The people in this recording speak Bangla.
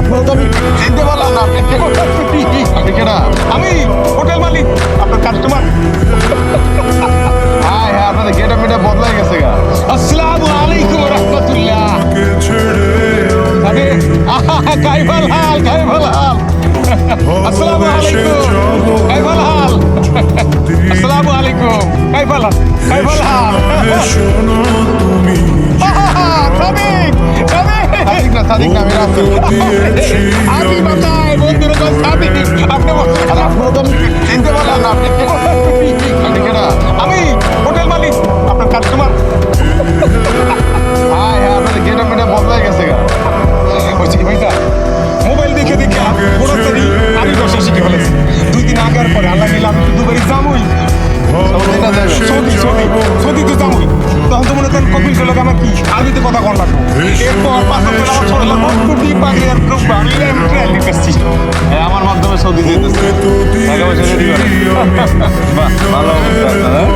আপনার তো আমি চিনতে পারলাম না, আপনি কে? আপনি কেডা? আমি হোটেল মালিক, আপনার কাস্টমার। হ্যাঁ হ্যাঁ, আপনাদের গেটা মেটা বদলাই গেছে গা। আসসালামু আলাইকুম রহমতুল্লাহ। কাইফাল হাল, কাইফাল হাল। আসসালামু আলাইকুম, কাইফাল হাল। আসসালামু আলাইকুম, কাইফাল হাল, কাইফাল হাল। সাদিক, সাদিক। সাদিক না, সাদিক না, আমি রাসেল। আমি বাতাই বন্ধুরা তো সাদিক। আপনি আর আপনার তো আমি চিনতে পারলাম না, আপনি কে? আপনি কেডা? আমি হোটেল মালিক, আপনার কাস্টমার। হ্যাঁ হ্যাঁ, আপনাদের গেটা মেটা বদলাই গেছে গা। হয়েছে কি ভাইটা, মোবাইল দেখে দেখে ঘোরাতারি আমি বসে শিখে ফেলেছি। 2 দিন আগের পরে আল্লাহ নিলাম আমি দুবারই জামুই। সৌদিটা যাবে। সৌদি সৌদি সৌদি তো জামুই। তখন তো মনে করেন কপিল চলে আমার কি আরবিতে কথা কন লাগবো। এরপর 5 বছর আমার ছোট লাগবো কুটি পাগলি আর খুব আমি ট্রায়ালি করছি। আমার মাধ্যমে সৌদি যেতেছে। টাকা পয়সা রেডি করেন। বাহ, ভালো অবস্থা আপনার, হ্যাঁ?